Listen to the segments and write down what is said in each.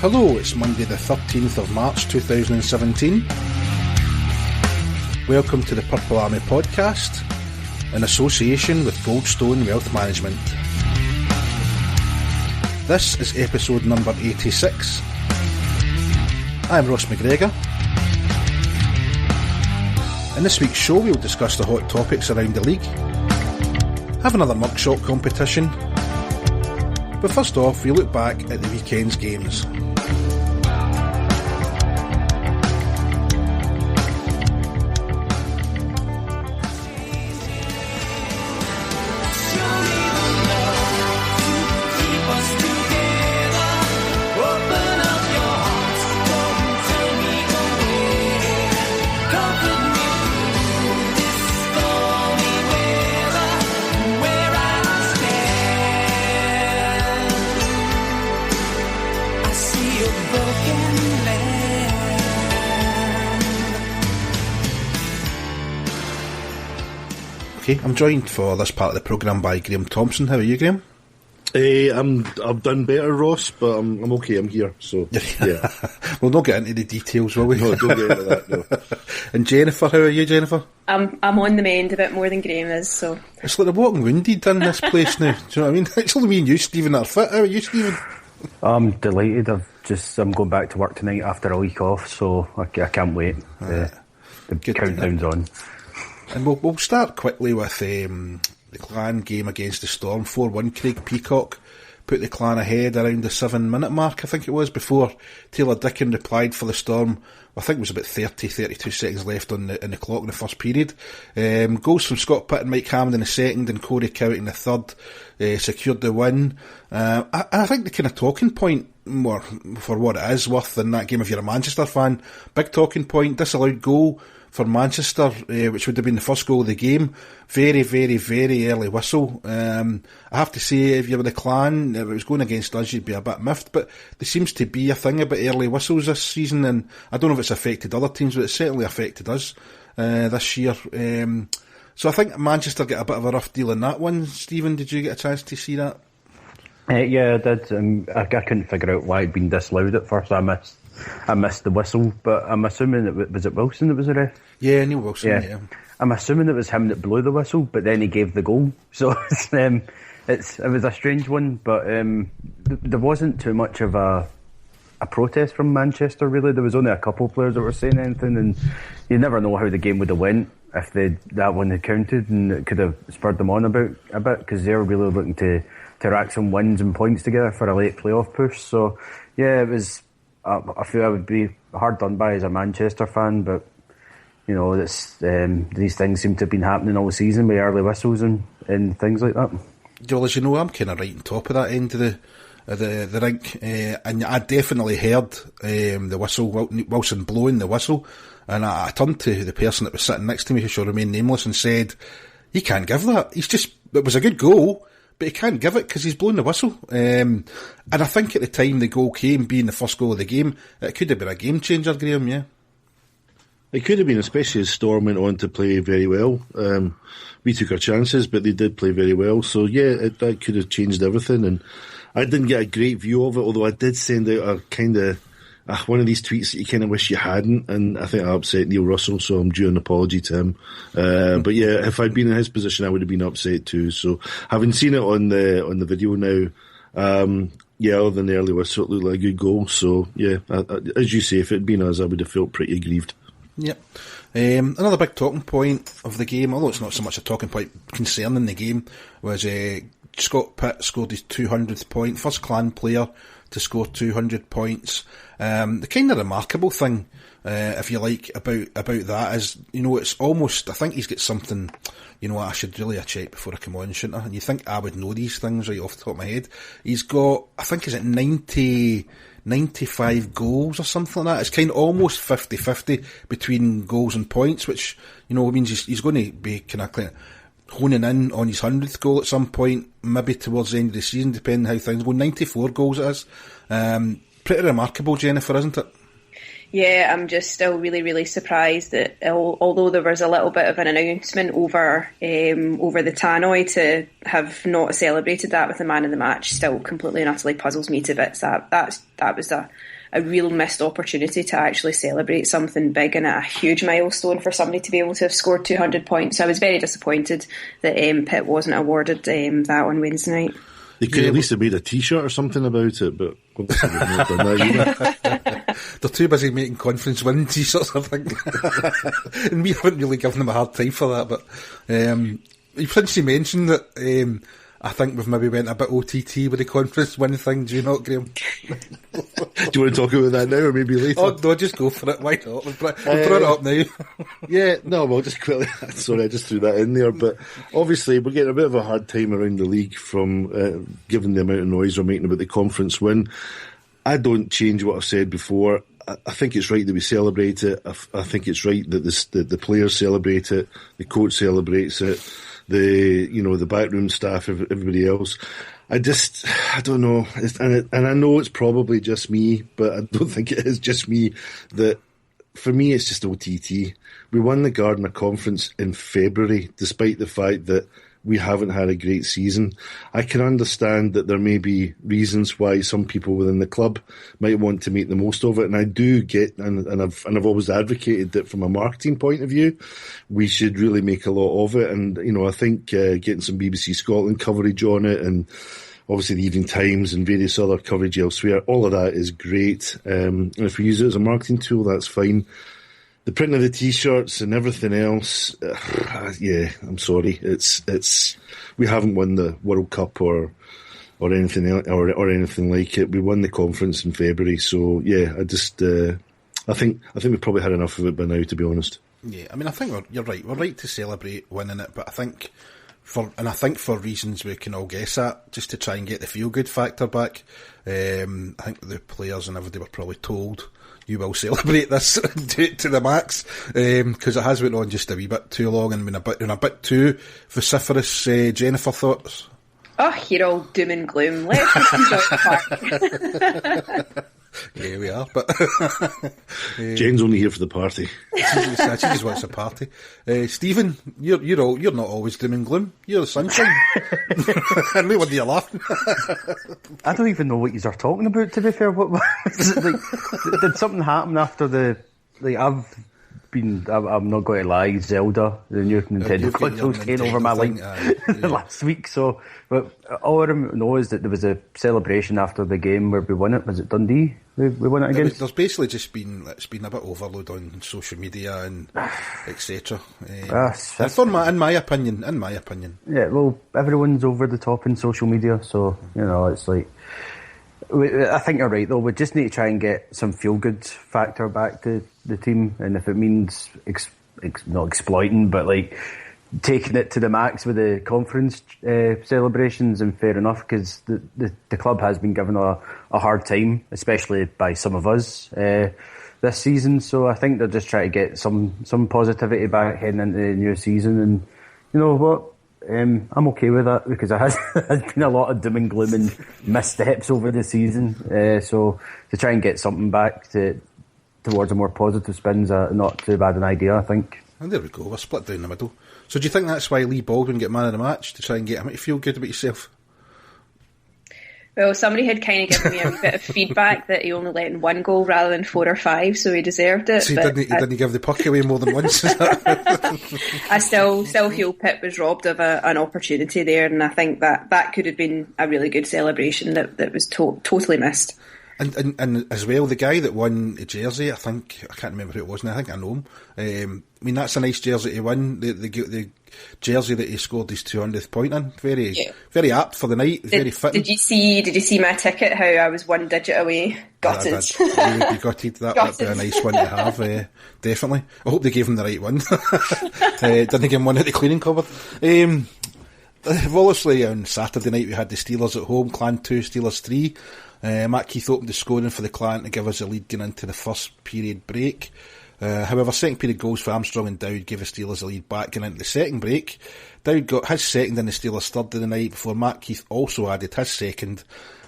Hello, it's Monday the 13th of March 2017. Welcome to the Purple Army podcast in association with Goldstone Wealth Management. This is episode number 86. I'm Ross McGregor. In this week's show we'll discuss the hot topics around the league, have another mugshot competition, but first off we look back at the weekend's games. I'm joined for this part of the programme by Graham Thompson. How are you, Graham? I've done better, Ross, but I'm okay, I'm here, so, yeah. We'll not get into the details, will we? No, don't get into that, no. And Jennifer, how are you, Jennifer? I'm on the mend a bit more than Graham is, so... It's like the walking wounded in this place now, do you know what I mean? It's only me and you, Stephen, that are fit. How are you, Stephen? I'm delighted. I'm going back to work tonight after a week off, so I can't wait. The countdown's on. And we'll start quickly with the Clan game against the Storm. 4-1, Craig Peacock put the Clan ahead around the 7-minute mark, I think it was, before Taylor Dickin replied for the Storm. I think it was about 32 seconds left on the clock in the first period. Goals from Scott Pitt and Mike Hammond in the second and Corey Cowett in the third secured the win. I think the kind of talking point, more for what it is worth in that game if you're a Manchester fan, big talking point, disallowed goal for Manchester, which would have been the first goal of the game. Very, very, very early whistle. I have to say, if you were the Clan, if it was going against us, you'd be a bit miffed, but there seems to be a thing about early whistles this season, and I don't know if it's affected other teams, but it's certainly affected us this year. So I think Manchester get a bit of a rough deal in that one. Stephen, did you get a chance to see that? Yeah, I did. I couldn't figure out why it'd been disallowed at first. I missed the whistle, but I'm assuming was it Wilson that was the ref? Yeah, Neil Wilson, yeah. I'm assuming it was him that blew the whistle, but then he gave the goal. So it was a strange one, but there wasn't too much of a protest from Manchester, really. There was only a couple of players that were saying anything, and you never know how the game would have went if that one had counted, and it could have spurred them on a bit, because they were really looking to rack some wins and points together for a late playoff push. So, yeah, it was... I feel I would be hard done by as a Manchester fan, but you know, these things seem to have been happening all season with early whistles and things like that. Well, as you know, I'm kind of right on top of that end of the rink, and I definitely heard the whistle, Wilson blowing the whistle, and I turned to the person that was sitting next to me, who shall remain nameless, and said, "You can't give that. It was a good goal, but he can't give it because he's blown the whistle." And I think at the time the goal came, being the first goal of the game, it could have been a game changer, Graham, yeah? It could have been, especially as Storm went on to play very well. We took our chances, but they did play very well. So, yeah, that could have changed everything. And I didn't get a great view of it, although I did send out a kind of... one of these tweets that you kind of wish you hadn't, and I think I upset Neil Russell, so I'm due an apology to him. But yeah, if I'd been in his position, I would have been upset too. So having seen it on the video now, other than the early whistle, it looked like a good goal. So yeah, as you say, if it had been us, I would have felt pretty aggrieved. Yep. Another big talking point of the game, although it's not so much a talking point concerning the game, was Scott Pitt scored his 200th point, first Clan player to score 200 points. The kind of remarkable thing, if you like, about that is, you know, it's almost, I think he's got something, you know, I should really have checked before I come on, shouldn't I? And you think I would know these things right off the top of my head. He's got, I think, is it 95 goals or something like that? It's kind of almost 50-50 between goals and points, which, you know, means he's going to be kind of honing in on his 100th goal at some point, maybe towards the end of the season, depending how things go. 94 goals it is. Pretty remarkable, Jennifer, isn't it? Yeah, I'm just still really, really surprised that although there was a little bit of an announcement over the tannoy, to have not celebrated that with the man of the match still completely and utterly puzzles me to bits. That was a real missed opportunity to actually celebrate something big and a huge milestone for somebody to be able to have scored 200 points. So I was very disappointed that Pitt wasn't awarded that on Wednesday night. They could at least have made a T-shirt or something about it, but obviously they've not done that either. They're too busy making conference win T-shirts, I think. And we haven't really given them a hard time for that, but you potentially mentioned that I think we've maybe went a bit OTT with the conference win thing. Do you not, Graham? Do you want to talk about that now or maybe later? Oh, no, just go for it. Why not? We'll put it up now. Yeah, no, well, just quickly. Sorry, I just threw that in there. But obviously, we're getting a bit of a hard time around the league from given the amount of noise we're making about the conference win. I don't change what I've said before. I think it's right that we celebrate it. I think it's right that the players celebrate it, the coach celebrates it, the backroom staff, everybody else. I don't know. And I know it's probably just me, but I don't think it is just me. That for me, it's just OTT. We won the Gardner Conference in February, despite the fact that we haven't had a great season. I can understand that there may be reasons why some people within the club might want to make the most of it, and I do get, and I've always advocated that from a marketing point of view, we should really make a lot of it. And I think getting some BBC Scotland coverage on it, and obviously the Evening Times and various other coverage elsewhere, all of that is great. And if we use it as a marketing tool, that's fine. The print of the T-shirts and everything else, yeah, I'm sorry. It's we haven't won the World Cup or anything or anything like it. We won the conference in February, so yeah, I think we've probably had enough of it by now, to be honest. Yeah, I mean, I think you're right. We're right to celebrate winning it, but I think for reasons we can all guess at, just to try and get the feel-good factor back. I think the players and everybody were probably told, you will celebrate this to the max, because it has went on just a wee bit too long and been a bit too vociferous. Jennifer, thoughts? Oh, you're all doom and gloom. Let's just enjoy the park. Yeah, we are, but Jen's only here for the party. She just wants a party. Stephen, you're not always doom and gloom. You're the sunshine. And no wonder you're laughing. I don't even know what you are talking about, to be fair. What was it, like, did something happen after the? Like, I'm not going to lie, Zelda, the new Nintendo consoles, came over my line last week. So, but all I know is that there was a celebration after the game where we won it. Was it Dundee? We won it against. There's basically just been a bit overload on social media and etc. In my opinion. Yeah, well, everyone's over the top in social media, so it's like. I think you're right, though. We just need to try and get some feel-good factor back to the team, and if it means not exploiting, but like taking it to the max with the conference celebrations, and fair enough, because the club has been given a hard time, especially by some of us this season. So I think they're just trying to get some positivity back heading into the new season, and you know what? I'm okay with that, because there has been a lot of doom and gloom and missteps over the season. So to try and get something back towards a more positive spin's not too bad an idea, I think. And there we go, we're split down the middle. So do you think that's why Lee Baldwin get man of the match, to try and get him to feel good about yourself? Well, somebody had kind of given me a bit of feedback that he only let in one goal rather than 4 or 5, so he deserved it. So he didn't give the puck away more than once? I still feel Pitt was robbed of an opportunity there, and I think that could have been a really good celebration that was totally missed. And as well, the guy that won the jersey, I can't remember who it was now, I think I know him. I mean, that's a nice jersey to win. The jersey that he scored his 200th point in. Very apt for the night, very fitting. Did you see my ticket, how I was 1 digit away? Gutted. Yeah, you would be gutted. That would be a nice one to have, definitely. I hope they gave him the right one. Didn't give him one at the cleaning cupboard. Obviously, on Saturday night we had the Steelers at home, Clan 2, Steelers 3. Matt Keith opened the scoring for the Clan to give us a lead going into the first period break. However, second period goals for Armstrong and Dowd gave the Steelers a lead back going into the second break. Dowd got his second and the Steelers third of the night before Matt Keith also added his second.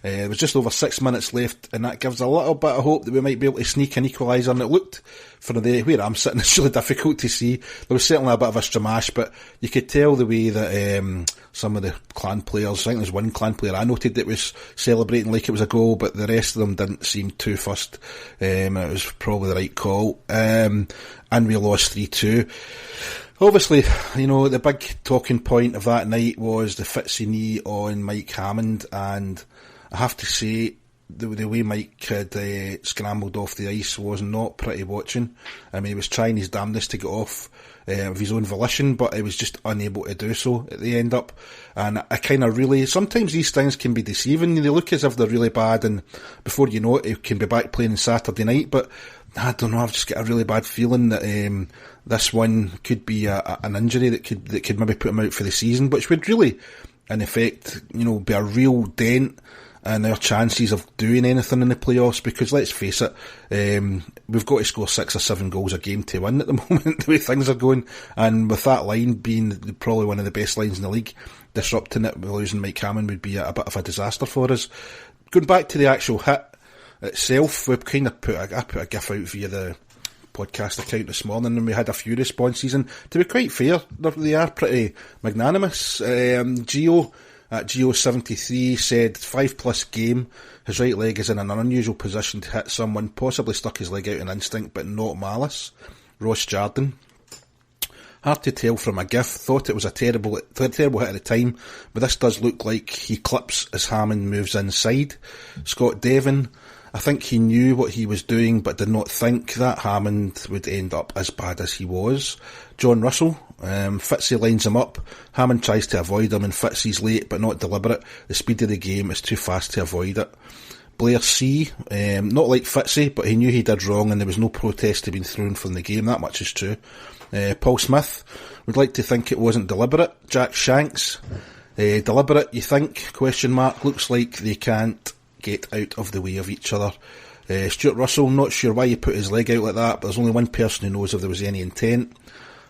There was just over 6 minutes left, and that gives a little bit of hope that we might be able to sneak an equaliser. And it looked, for where I'm sitting, it's really difficult to see. There was certainly a bit of a stramash, but you could tell the way that some of the Clan players, I think there's one Clan player I noted that was celebrating like it was a goal, but the rest of them didn't seem too fussed. And it was probably the right call. And we lost 3-2. Obviously, the big talking point of that night was the Fitzy knee on Mike Hammond, and I have to say, the way Mike had scrambled off the ice was not pretty watching. I mean, he was trying his damnedest to get off of his own volition, but he was just unable to do so at the end up. And I kind of really, sometimes these things can be deceiving. They look as if they're really bad, and before you know it, he can be back playing on Saturday night. But I don't know, I've just got a really bad feeling that this one could be an injury that could maybe put him out for the season, which would really, in effect, be a real dent and our chances of doing anything in the playoffs, because let's face it, we've got to score 6 or 7 goals a game to win at the moment, the way things are going, and with that line being probably one of the best lines in the league, disrupting it with losing Mike Hammond would be a bit of a disaster for us. Going back to the actual hit itself, we've kind of I put a gif out via the podcast account this morning, and we had a few responses, and to be quite fair, they are pretty magnanimous. Gio at Geo73 said 5+ game, his right leg is in an unusual position to hit someone, possibly stuck his leg out in instinct but not malice. Ross Jardin, hard to tell from a gif, thought it was a terrible hit at the time, but this does look like he clips as Hammond moves inside. Scott Devon, I think he knew what he was doing but did not think that Hammond would end up as bad as he was. John Russell, Fitzy lines him up, Hammond tries to avoid him and Fitzy's late but not deliberate. The speed of the game is too fast to avoid it. Blair C, not like Fitzy, but he knew he did wrong and there was no protest to be thrown from the game, that much is true. Paul Smith would like to think it wasn't deliberate. Jack Shanks, deliberate you think? ? Looks like they can't get out of the way of each other. Stuart Russell, not sure why he put his leg out like that, but there's only one person who knows if there was any intent.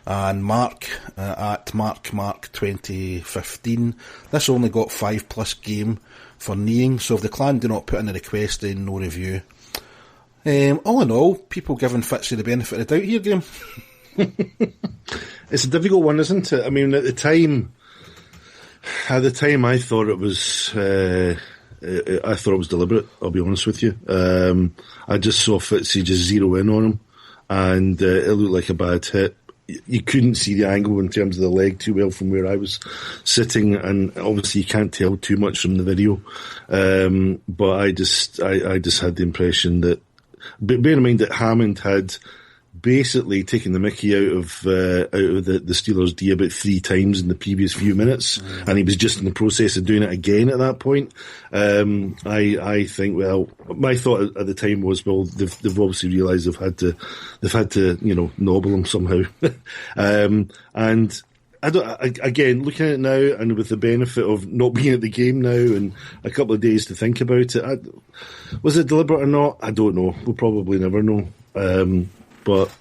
And Mark, at Mark 2015, this only got 5+ game for kneeing, so if the Clan do not put in a request, then no review. All in all, people giving Fitzy the benefit of the doubt here, Graham. It's a difficult one, isn't it? I mean, at the time I thought it was deliberate, I'll be honest with you. I just saw Fitzy just zero in on him, and it looked like a bad hit. You couldn't see the angle in terms of the leg too well from where I was sitting, and obviously you can't tell too much from the video. But I just had the impression that, but bear in mind that Hammond had basically taken the mickey out of the Steelers' D about 3 times in the previous few minutes, and he was just in the process of doing it again at that point. I think, well, my thought at the time was, well, they've obviously realised they've had to nobble him somehow. And again, looking at it now, and with the benefit of not being at the game now and a couple of days to think about it, was it deliberate or not? I don't know. We'll probably never know. But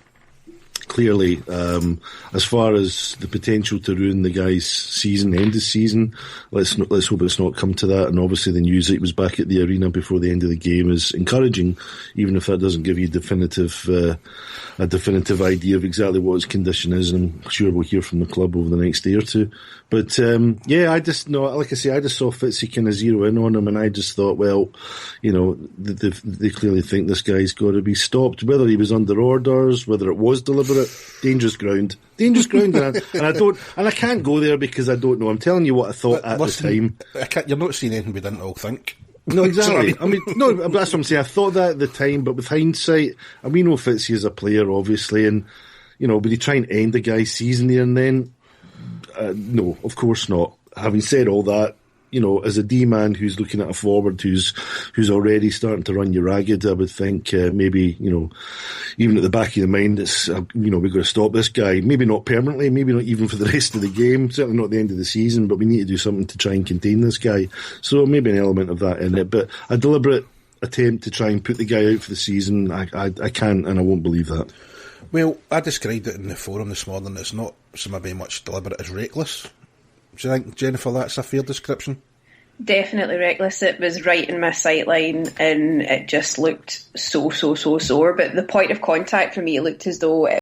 clearly, as far as the potential to ruin the guy's season, end of season, let's hope it's not come to that. And obviously the news that he was back at the arena before the end of the game is encouraging, even if that doesn't give you a definitive idea of exactly what his condition is. And I'm sure we'll hear from the club over the next day or two. But I just saw Fitzy kind of zero in on him, and I just thought, well, they clearly think this guy's got to be stopped. Whether he was under orders, whether it was deliberate, dangerous ground, and I can't go there because I don't know. I'm telling you what I thought at the time. You're not seeing anything we didn't all think. No, exactly. I mean, no, but that's what I'm saying. I thought that at the time, but with hindsight, and we know Fitzy is a player, obviously, and would he try and end the guy's season there and then? No, of course not. Having said all that, as a D-man who's looking at a forward who's already starting to run you ragged, I would think maybe, even at the back of your mind, it's, we've got to stop this guy. Maybe not permanently, maybe not even for the rest of the game, certainly not at the end of the season, but we need to do something to try and contain this guy. So maybe an element of that in it, but a deliberate attempt to try and put the guy out for the season, I can't and I won't believe that. Well, I described it in the forum this morning. It's not so maybe much deliberate as reckless. Do you think, Jennifer, that's a fair description? Definitely reckless. It was right in my sight line and it just looked so sore. But the point of contact for me looked as though it